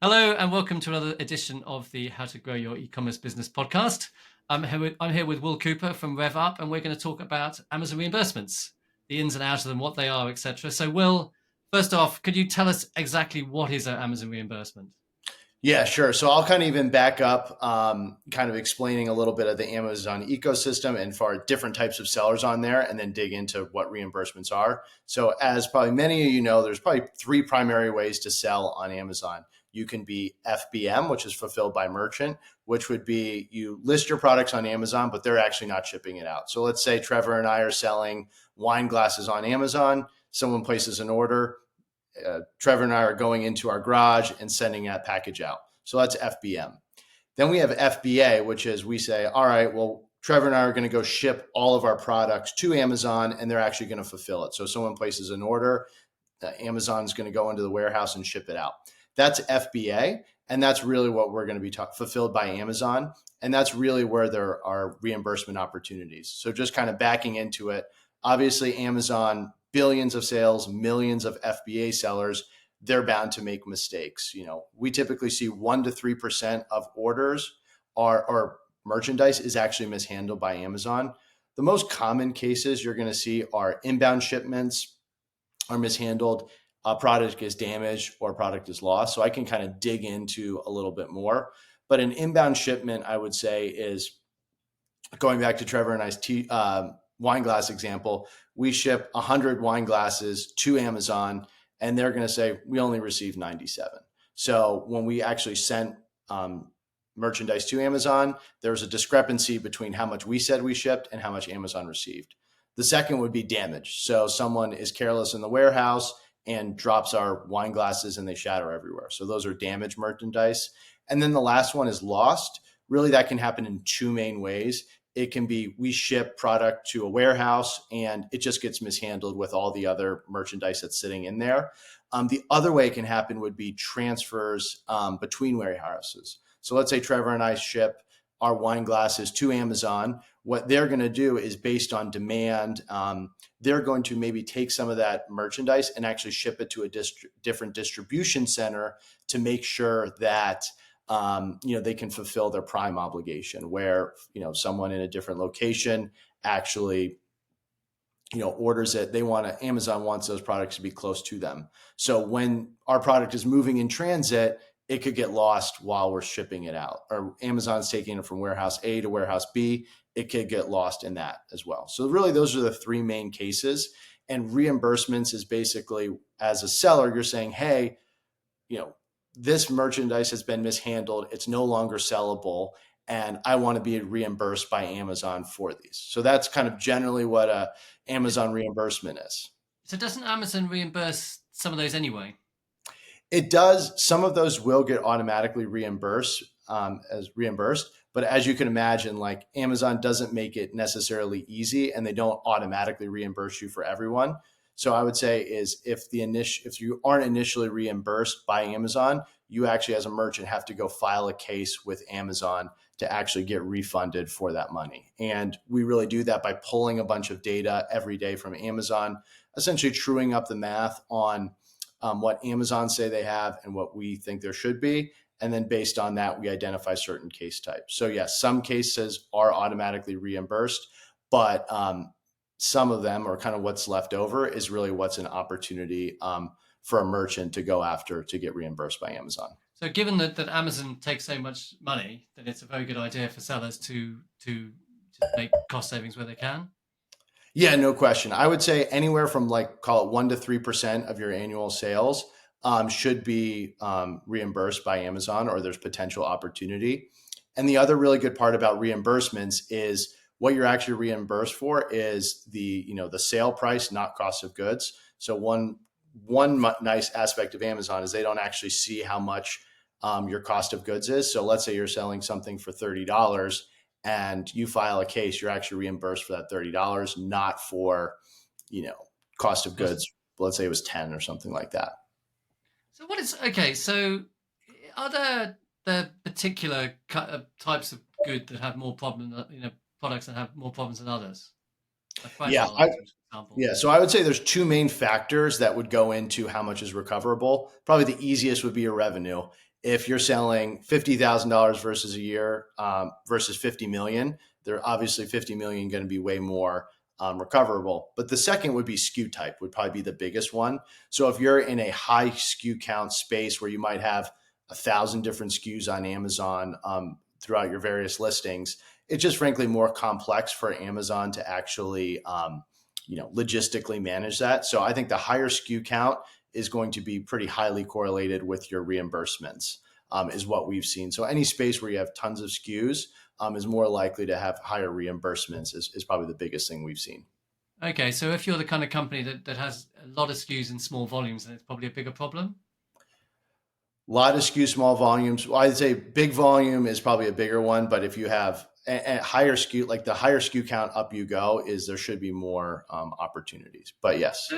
Hello and welcome to another edition of the How to Grow Your E-commerce Business podcast. I'm here with Will Cooper from Rev Up, and we're going to talk about Amazon reimbursements, the ins and outs of them, what they are, etc. So, Will, first off, could you tell us exactly what is an Amazon reimbursement? Yeah, sure. So I'll kind of even back up, kind of explaining a little bit of the Amazon ecosystem and for different types of sellers on there, and then dig into what reimbursements are. So, as probably many of you know, there's probably three primary ways to sell on Amazon. You can be FBM, which is fulfilled by merchant, which would be you list your products on Amazon, but they're actually not shipping it out. So, let's say Trevor and I are selling wine glasses on Amazon. Someone places an order. Trevor and I are going into our garage and sending that package out. So that's FBM. Then we have FBA, which is we say, all right, well, Trevor and I are going to go ship all of our products to Amazon and they're actually going to fulfill it. So someone places an order, Amazon's going to go into the warehouse and ship it out. That's FBA. And that's really what we're going to be fulfilled by Amazon. And that's really where there are reimbursement opportunities. So just kind of backing into it, obviously Amazon, billions of sales, millions of FBA sellers, they're bound to make mistakes. We typically see 1 to 3% of orders or merchandise is actually mishandled by Amazon. The most common cases you're going to see are inbound shipments are mishandled, a product is damaged, or a product is lost. So I can kind of dig into a little bit more. But an inbound shipment, I would say, is going back to Trevor and I's wine glass example. We ship 100 wine glasses to Amazon, and they're going to say, we only received 97. So when we actually sent merchandise to Amazon, there was a discrepancy between how much we said we shipped and how much Amazon received. The second would be damage. So someone is careless in the warehouse and drops our wine glasses and they shatter everywhere. So those are damaged merchandise. And then the last one is lost. Really, that can happen in two main ways. It can be we ship product to a warehouse and it just gets mishandled with all the other merchandise that's sitting in there. The other way it can happen would be transfers between warehouses. So let's say Trevor and I ship our wine glasses to Amazon. What they're going to do is based on demand, they're going to maybe take some of that merchandise and actually ship it to a different distribution center to make sure that they can fulfill their prime obligation where, someone in a different location actually, orders it. Amazon wants those products to be close to them. So when our product is moving in transit, it could get lost while we're shipping it out, or Amazon's taking it from warehouse A to warehouse B. It could get lost in that as well. So really those are the three main cases. And reimbursements is basically, as a seller, you're saying, hey, this merchandise has been mishandled. It's no longer sellable. And I want to be reimbursed by Amazon for these. So that's kind of generally what a Amazon reimbursement is. So doesn't Amazon reimburse some of those anyway? It does. Some of those will get automatically reimbursed. But as you can imagine, like Amazon doesn't make it necessarily easy and they don't automatically reimburse you for everyone. So I would say is if you aren't initially reimbursed by Amazon, you actually as a merchant have to go file a case with Amazon to actually get refunded for that money. And we really do that by pulling a bunch of data every day from Amazon, essentially truing up the math on what Amazon say they have and what we think there should be. And then based on that, we identify certain case types. So yes, some cases are automatically reimbursed, but some of them, or kind of what's left over, is really what's an opportunity for a merchant to go after to get reimbursed by Amazon. So given that Amazon takes so much money, then it's a very good idea for sellers to make cost savings where they can. Yeah, no question. I would say anywhere from call it 1 to 3% of your annual sales should be reimbursed by Amazon, or there's potential opportunity. And the other really good part about reimbursements is what you're actually reimbursed for is the sale price, not cost of goods. So one nice aspect of Amazon is they don't actually see how much your cost of goods is. So let's say you're selling something for $30 and you file a case, you're actually reimbursed for that $30, not for, cost of goods. Let's say it was 10 or something like that. So so are there the particular types of good that have more problems, products that have more problems than others? Yeah, so I would say there's two main factors that would go into how much is recoverable. Probably the easiest would be your revenue. If you're selling $50,000 versus a year versus 50 million, they're obviously 50 million going to be way more recoverable. But the second would be SKU type, would probably be the biggest one. So if you're in a high SKU count space where you might have 1,000 different SKUs on Amazon throughout your various listings, it's just frankly more complex for Amazon to actually logistically manage that. So I think the higher SKU count is going to be pretty highly correlated with your reimbursements, is what we've seen. So any space where you have tons of SKUs is more likely to have higher reimbursements, is probably the biggest thing we've seen. Okay, so if you're the kind of company that has a lot of SKUs in small volumes, then it's probably a bigger problem. A lot of SKU, small volumes. Well, I'd say big volume is probably a bigger one, but if you have a higher SKU, like the higher SKU count up you go, there should be more opportunities. But yes.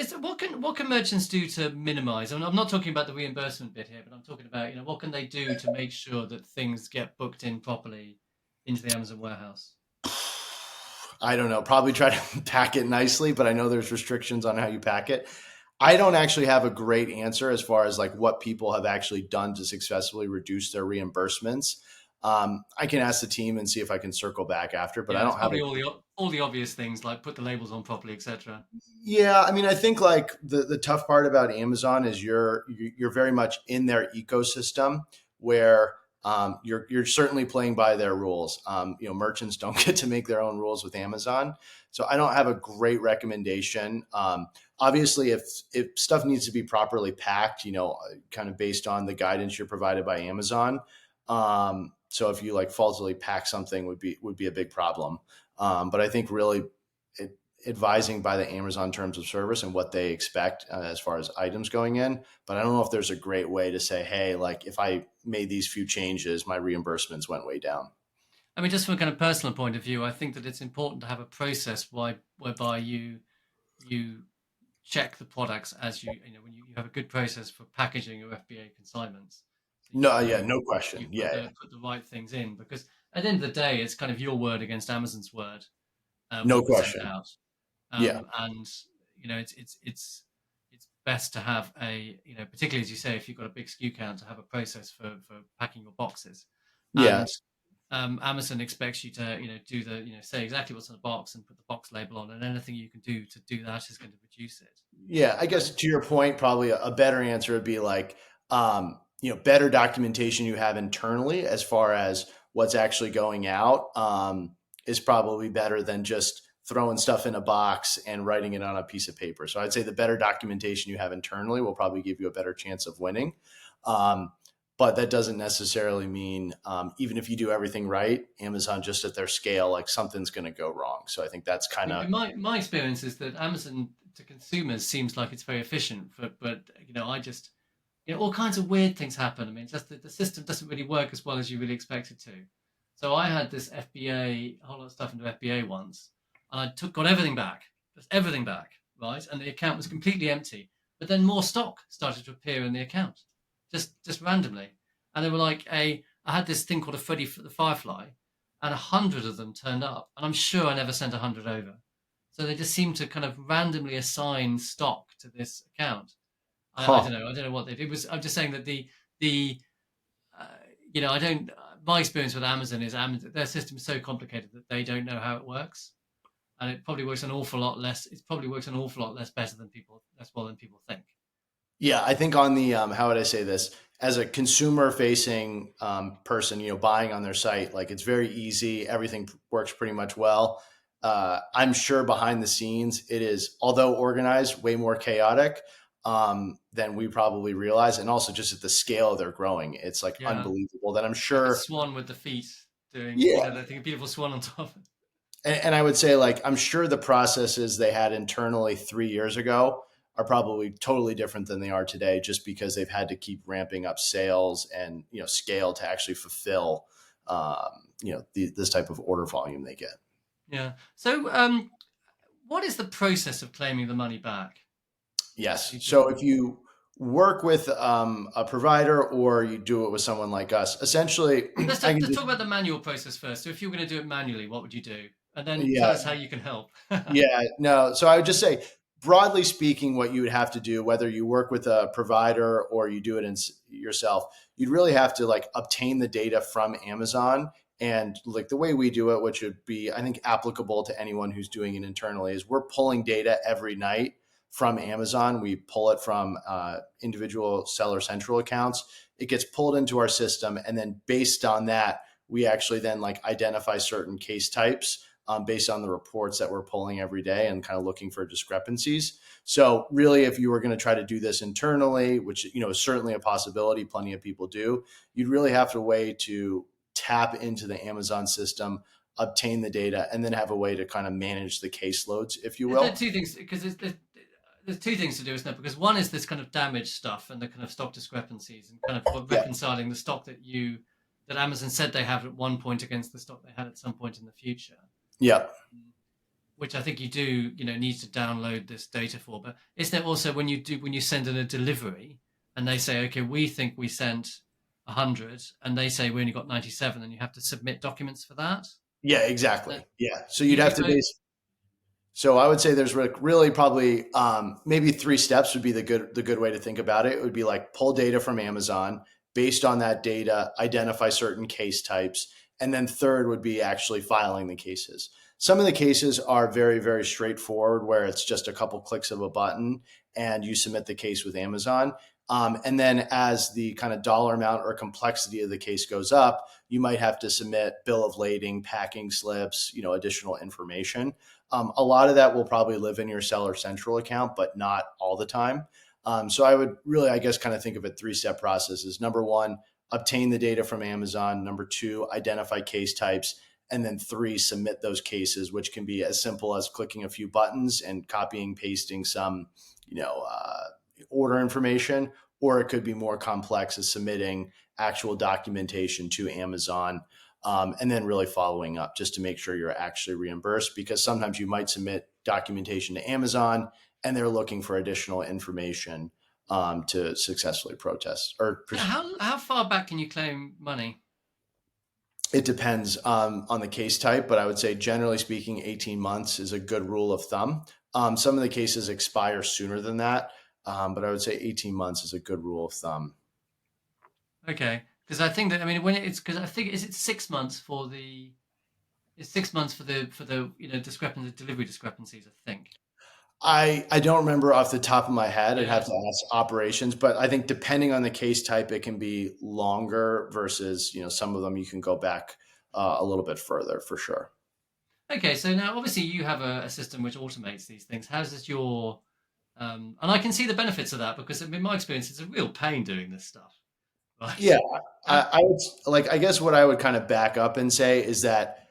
So what can merchants do to minimize? I mean, I'm not talking about the reimbursement bit here, but I'm talking about what can they do to make sure that things get booked in properly into the Amazon warehouse? I don't know, probably try to pack it nicely, but I know there's restrictions on how you pack it. I don't actually have a great answer as far as like what people have actually done to successfully reduce their reimbursements. I can ask the team and see if I can circle back after, but I Yeah, it's don't have probably all the obvious things like put the labels on properly, etc. Yeah, I mean, I think like the tough part about Amazon is you're very much in their ecosystem where you're certainly playing by their rules. Merchants don't get to make their own rules with Amazon, so I don't have a great recommendation. Obviously, if stuff needs to be properly packed, kind of based on the guidance you're provided by Amazon. So if you like faultily pack something would be a big problem. But I think really advising by the Amazon terms of service and what they expect as far as items going in. But I don't know if there's a great way to say, hey, like if I made these few changes, my reimbursements went way down. I mean, just from a kind of personal point of view, I think that it's important to have a process whereby you check the products as when you have a good process for packaging your FBA consignments. So No, yeah, no question. you Yeah, put the right things in, because at the end of the day, it's kind of your word against Amazon's word, no what was sent question. out. Yeah, And it's best to have particularly as you say, if you've got a big SKU count, to have a process for packing your boxes. yeah. And Amazon expects you to do say exactly what's in the box and put the box label on, and anything you can do to do that is going to reduce it. Yeah, I guess to your point, probably a better answer would be like, better documentation you have internally as far as what's actually going out is probably better than just throwing stuff in a box and writing it on a piece of paper. So I'd say the better documentation you have internally will probably give you a better chance of winning. But that doesn't necessarily mean even if you do everything right, Amazon just at their scale, like something's going to go wrong. So I think that's kind of My experience is that Amazon to consumers seems like it's very efficient, but I just all kinds of weird things happen. I mean, just the system doesn't really work as well as you really expect it to. So I had this FBA, a whole lot of stuff into FBA once, and I got everything back, just everything back, right? And the account was completely empty. But then more stock started to appear in the account, just randomly. And they were like I had this thing called a Freddy the Firefly, and 100 of them turned up, and I'm sure I never sent 100 over. So they just seemed to kind of randomly assign stock to this account. I don't know. I don't know what they did. I'm just saying that I don't. My experience with Amazon is their system is so complicated that they don't know how it works, and it probably works an awful lot less. It probably works an awful lot less well than people think. Yeah, I think on the how would I say this, as a consumer facing person, buying on their site, like it's very easy. Everything works pretty much well. I'm sure behind the scenes it is, although organized, way more chaotic than we probably realize, and also just at the scale they're growing, it's like unbelievable. That I'm Like a sure. swan with the feet doing, Yeah, I think a beautiful swan on top. and I would say like I'm sure the processes they had internally 3 years ago are probably totally different than they are today, just because they've had to keep ramping up sales and scale to actually fulfill this type of order volume they get. Yeah. So, what is the process of claiming the money back? Yes. So if you work with a provider or you do it with someone like us, essentially, Let's talk about the manual process first. So if you were going to do it manually, what would you do? And then tell us how you can help. Yeah, no. So I would just say broadly speaking, what you would have to do, whether you work with a provider or you do it yourself, you'd really have to like obtain the data from Amazon. And like the way we do it, which would be, I think, applicable to anyone who's doing it internally, is we're pulling data every night from Amazon. We pull it from individual Seller Central accounts. It gets pulled into our system. And then based on that, we actually then like identify certain case types based on the reports that we're pulling every day and kind of looking for discrepancies. So really, if you were going to try to do this internally, which, you know, is certainly a possibility, plenty of people do, you'd really have to way to tap into the Amazon system, obtain the data, and then have a way to kind of manage the caseloads, if you will. There are two things, because there's two things to do, isn't there? Because one is this kind of damage stuff and the kind of stock discrepancies and kind of reconciling the stock that Amazon said they have at one point against the stock they had at some point in the future. Yeah. Which I think you do, you know, need to download this data for. But isn't it also when you send in a delivery and they say, okay, we think we sent 100 and they say we only got 97, and you have to submit documents for that? Yeah, exactly. Yeah. So you'd have to So I would say there's really probably maybe 3 steps would be the good way to think about it. It would be like pull data from Amazon, based on that data, identify certain case types, and then third would be actually filing the cases. Some of the cases are very, very straightforward, where it's just a couple clicks of a button and you submit the case with Amazon. And then as the kind of dollar amount or complexity of the case goes up, you might have to submit bill of lading, packing slips, you know, additional information. A lot of that will probably live in your Seller Central account, but not all the time. So I would really, I guess, kind of think of it 3-step processes. Number 1, obtain the data from Amazon. Number 2, identify case types. And then 3, submit those cases, which can be as simple as clicking a few buttons and copying, pasting some, you know, order information, or it could be more complex as submitting actual documentation to Amazon. And then really following up just to make sure you're actually reimbursed, because sometimes you might submit documentation to Amazon and they're looking for additional information to successfully protest. Or how far back can you claim money? It depends on the case type, but I would say generally speaking, 18 months is a good rule of thumb. Some of the cases expire sooner than that, but I would say 18 months is a good rule of thumb. Okay. Because I think that, I mean, when it's, because I think, is it 6 months for the, it's 6 months for the you know, delivery discrepancies, I think. I don't remember off the top of my head. I'd Yeah. have to ask operations, but I think depending on the case type, it can be longer versus, you know, some of them you can go back a little bit further for sure. Okay, so now obviously you have a system which automates these things. How does your, and I can see the benefits of that, because in my experience, it's a real pain doing this stuff. Right? Yeah, I would like. I guess what I would kind of back up and say is that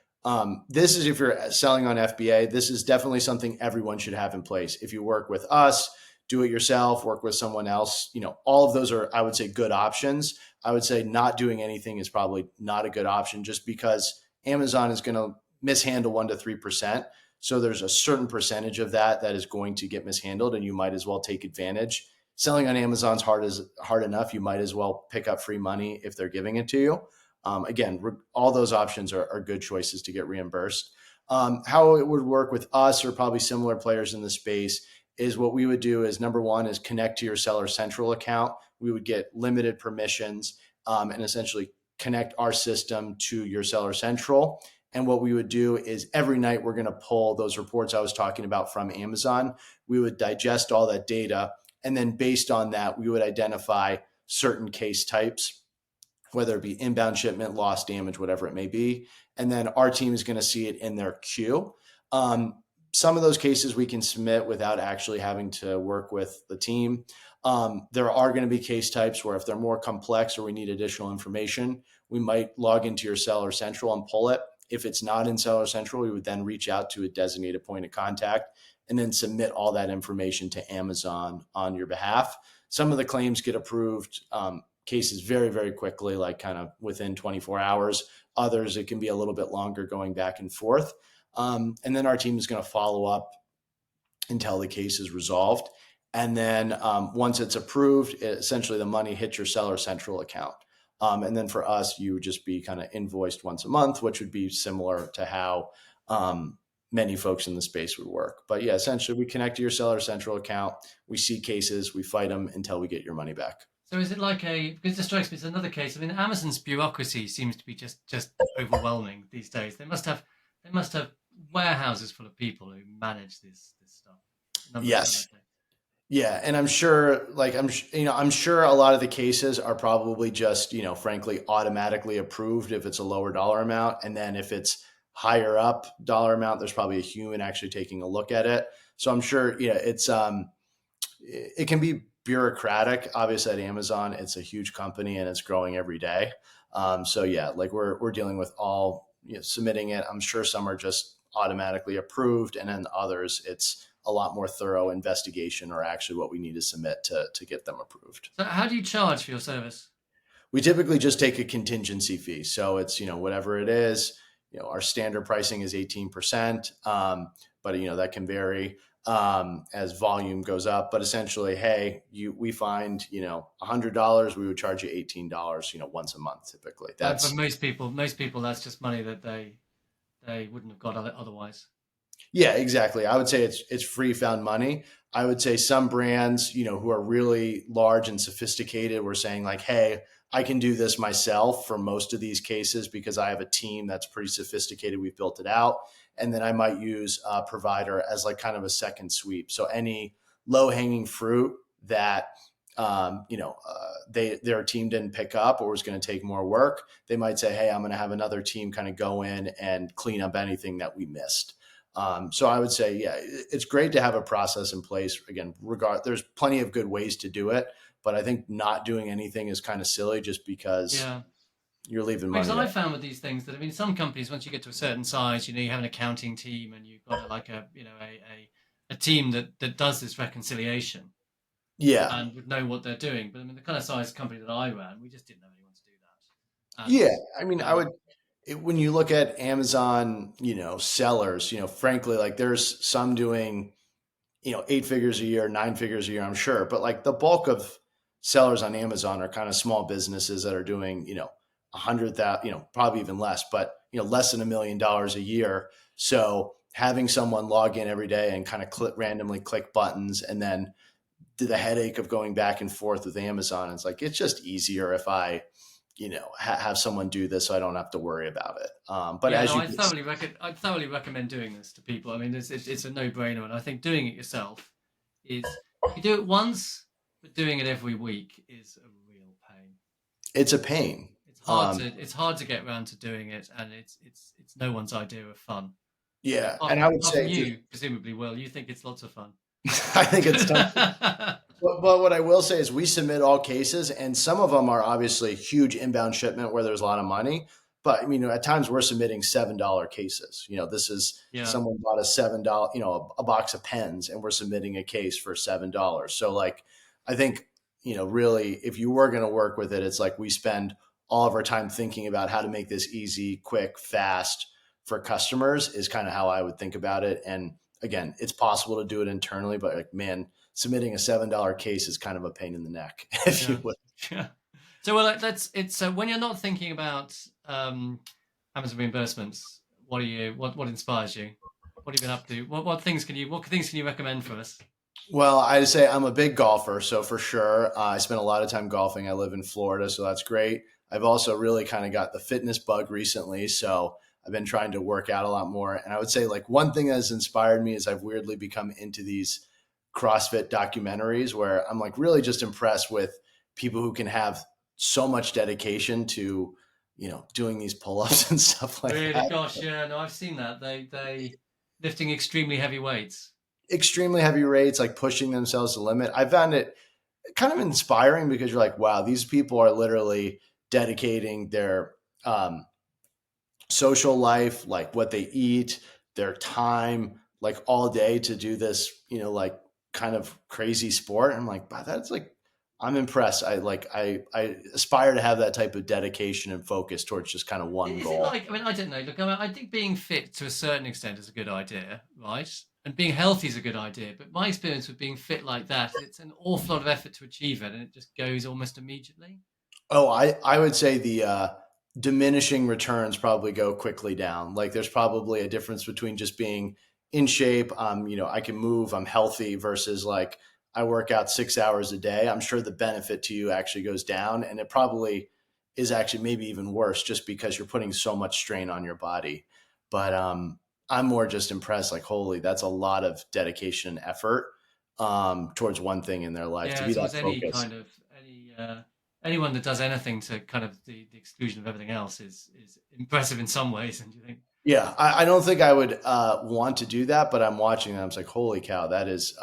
this is, if you're selling on FBA, this is definitely something everyone should have in place. If you work with us, do it yourself, work with someone else, you know, all of those are, I would say, good options. I would say not doing anything is probably not a good option, just because Amazon is going to mishandle 1 to 3%. So there's a certain percentage of that is going to get mishandled, and you might as well take advantage. Selling on Amazon's hard enough. You might as well pick up free money if they're giving it to you. Again, all those options are good choices to get reimbursed. How it would work with us, or probably similar players in the space, is what we would do is, number 1 is connect to your Seller Central account. We would get limited permissions and essentially connect our system to your Seller Central. And what we would do is every night we're going to pull those reports I was talking about from Amazon. We would digest all that data. And then based on that, we would identify certain case types, whether it be inbound shipment, loss, damage, whatever it may be. And then our team is going to see it in their queue. Some of those cases we can submit without actually having to work with the team. There are going to be case types where if they're more complex or we need additional information, we might log into your Seller Central and pull it. If it's not in Seller Central, we would then reach out to a designated point of contact and then submit all that information to Amazon on your behalf. Some of the claims get approved cases very, very quickly, like kind of within 24 hours. Others, it can be a little bit longer going back and forth. And then our team is going to follow up until the case is resolved. And then once it's approved, essentially the money hits your Seller Central account. And then for us, you would just be kind of invoiced once a month, which would be similar to how many folks in the space would work. But yeah, essentially we connect to your Seller Central account. We see cases, we fight them until we get your money back. So is it like because it strikes me as another case. I mean, Amazon's bureaucracy seems to be just overwhelming these days. They must have warehouses full of people who manage this stuff. Number of seller Yes. Yeah, and I'm sure, I'm sure a lot of the cases are probably just, frankly, automatically approved if it's a lower dollar amount, and then if it's higher up dollar amount, there's probably a human actually taking a look at it. So I'm sure, it can be bureaucratic. Obviously, at Amazon, it's a huge company and it's growing every day. So yeah, like we're dealing with all submitting it. I'm sure some are just automatically approved, and then others it's a lot more thorough investigation or actually what we need to submit to get them approved. So how do you charge for your service? We typically just take a contingency fee. So it's, whatever it is, our standard pricing is 18%. But that can vary as volume goes up. But essentially, hey, we find, $100, we would charge you $18, once a month typically. That's for most people, that's just money that they wouldn't have got otherwise. Yeah, exactly. I would say it's free found money. I would say some brands, who are really large and sophisticated, were saying like, hey, I can do this myself for most of these cases because I have a team that's pretty sophisticated. We've built it out. And then I might use a provider as like kind of a second sweep. So any low hanging fruit that, their team didn't pick up or was going to take more work, they might say, hey, I'm going to have another team kind of go in and clean up anything that we missed. So I would say, yeah, it's great to have a process in place. Again, there's plenty of good ways to do it, but I think not doing anything is kind of silly just because you're leaving money. Because I found with these things that, I mean, some companies, once you get to a certain size, you have an accounting team and you've got a team that does this reconciliation. Yeah. And would know what they're doing. But I mean, the kind of size company that I ran, we just didn't have anyone to do that. And, I mean, when you look at Amazon, sellers, frankly, like there's some doing, 8 figures a year, 9 figures a year, I'm sure. But like the bulk of sellers on Amazon are kind of small businesses that are doing, 100,000, probably even less, but, less than $1 million a year. So having someone log in every day and kind of randomly click buttons and then do the headache of going back and forth with Amazon, it's just easier if I, have someone do this so I don't have to worry about it. I thoroughly recommend doing this to people. I mean, it's a no-brainer, and I think doing it yourself is, you do it once, but doing it every week is a real pain. It's a pain. It's hard to get around to doing it, and it's no one's idea of fun. Yeah, and I would say you presumably will. You think it's lots of fun. I think it's tough. But what I will say is we submit all cases, and some of them are obviously huge inbound shipment where there's a lot of money. But at times we're submitting $7 cases. This is someone bought a $7, a box of pens, and we're submitting a case for $7. So like, I think really, if you were going to work with it, it's like we spend all of our time thinking about how to make this easy, quick, fast for customers is kind of how I would think about it. And again, it's possible to do it internally, but like, man, submitting a $7 case is kind of a pain in the neck, if you would. Yeah. So when you're not thinking about Amazon reimbursements, what inspires you? What have you been up to? What things can you recommend for us? Well, I'd say I'm a big golfer, so for sure, I spend a lot of time golfing. I live in Florida, so that's great. I've also really kind of got the fitness bug recently, so I've been trying to work out a lot more. And I would say like one thing that has inspired me is I've weirdly become into these CrossFit documentaries where I'm like really just impressed with people who can have so much dedication to, doing these pull-ups and stuff like that. Gosh, yeah, no, I've seen that. They lifting extremely heavy weights. Extremely heavy weights, like pushing themselves to the limit. I found it kind of inspiring because you're like, wow, these people are literally dedicating their social life, like what they eat, their time, like all day to do this, like kind of crazy sport. And I'm like, wow, that's like, I'm impressed. I aspire to have that type of dedication and focus towards just kind of one goal. I don't know. Look, I think being fit to a certain extent is a good idea, right? And being healthy is a good idea. But my experience with being fit like that, it's an awful lot of effort to achieve it, and it just goes almost immediately. Oh, I would say the diminishing returns probably go quickly down. Like there's probably a difference between just being in shape, I can move, I'm healthy versus like I work out 6 hours a day. I'm sure the benefit to you actually goes down, and it probably is actually maybe even worse just because you're putting so much strain on your body. But I'm more just impressed, like, holy, that's a lot of dedication and effort towards one thing in their life to Yeah, be so that was any focused. kind of anyone that does anything to kind of the exclusion of everything else is impressive in some ways. And you think, Yeah, I don't think I would want to do that, but I'm watching them. I'm like, holy cow, that is,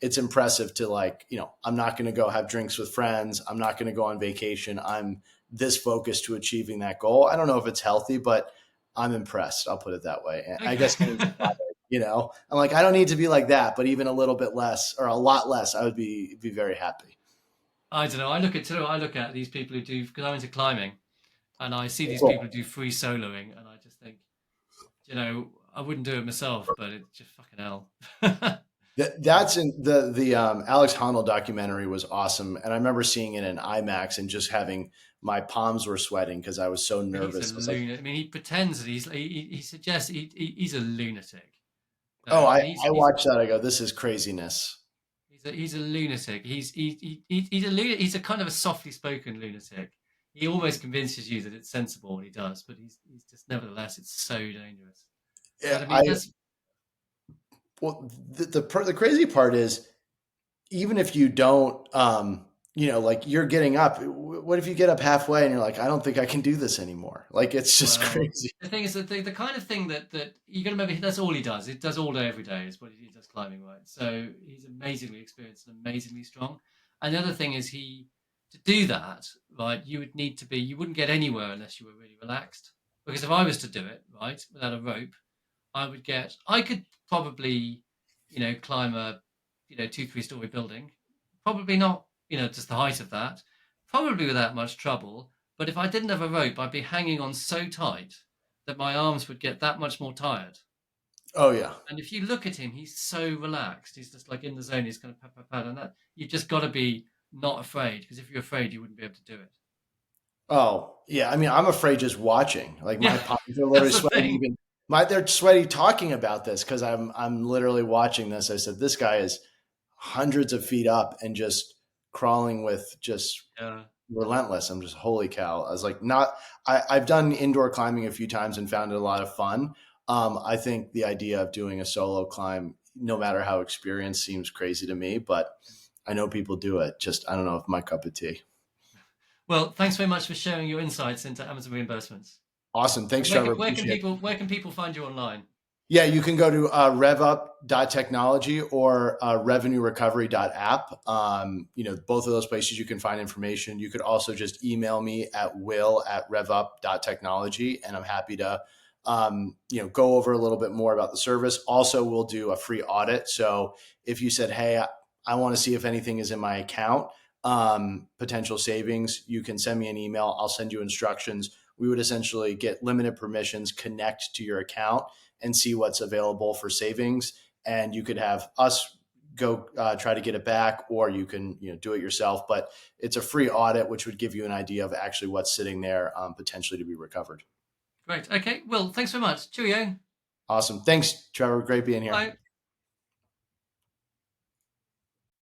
it's impressive to like, I'm not going to go have drinks with friends. I'm not going to go on vacation. I'm this focused to achieving that goal. I don't know if it's healthy, but I'm impressed. I'll put it that way. And I guess, okay. I'm like, I don't need to be like that, but even a little bit less or a lot less, I would be very happy. I don't know. I look at these people who do, because I'm into climbing, and I see these Cool. people who do free soloing, and I just think, I wouldn't do it myself, but it's just fucking hell. That's in the Alex Honnold documentary was awesome, and I remember seeing it in IMAX and just having my palms were sweating because I was so He's a nervous. I was like, lunatic. I mean, he pretends that he suggests he's a lunatic. "Oh, I And I watched that. I go, this is craziness." he's a lunatic. He's a lunatic. He's a kind of a softly spoken lunatic. He almost convinces you that it's sensible what he does, but he's just nevertheless it's so dangerous. Yeah, But I mean, that's well, the crazy part is even if you don't, like you're getting up. What if you get up halfway and you're like, I don't think I can do this anymore? Like it's just well, crazy. the thing is that the kind of thing that you got to remember that's all he does. It does all day every day is what he does climbing, right? So he's amazingly experienced and amazingly strong. And the other thing is he to do that, right? You wouldn't get anywhere unless you were really relaxed. Because if I was to do it, right, without a rope, I could probably, climb a, 2, 3 story building. Probably not, just the height of that. Probably without much trouble. But if I didn't have a rope, I'd be hanging on so tight that my arms would get that much more tired. Oh yeah. And if you look at him, he's so relaxed. He's just like in the zone. He's kind of pat, pat, pat, and that you've just got to be not afraid because if you're afraid, you wouldn't be able to do it. Oh, yeah. I mean, I'm afraid just watching. Like my Yeah, palms are literally that's the sweating. thing. Even they're sweaty talking about this because I'm literally watching this. I said this guy is hundreds of feet up and just crawling with just Yeah. relentless. I'm just holy cow. I was like, not. I've done indoor climbing a few times and found it a lot of fun. I think the idea of doing a solo climb, no matter how experienced, seems crazy to me. But I know people do it. Just I don't know if my cup of tea. Well, thanks very much for sharing your insights into Amazon reimbursements. Awesome. Thanks, And Trevor. Appreciate it. where can people find you online? Yeah, you can go to revup.technology or revenuerecovery.app. Both of those places you can find information. You could also just email me at will@revup.technology, and I'm happy to, go over a little bit more about the service. Also, we'll do a free audit. So if you said, hey, I want to see if anything is in my account, potential savings, you can send me an email. I'll send you instructions. We would essentially get limited permissions, connect to your account, and see what's available for savings. And you could have us go try to get it back, or you can do it yourself. But it's a free audit, which would give you an idea of actually what's sitting there potentially to be recovered. Great. Okay. Well, thanks very much. Cheerio. Awesome. Thanks, Trevor. Great being here. Bye.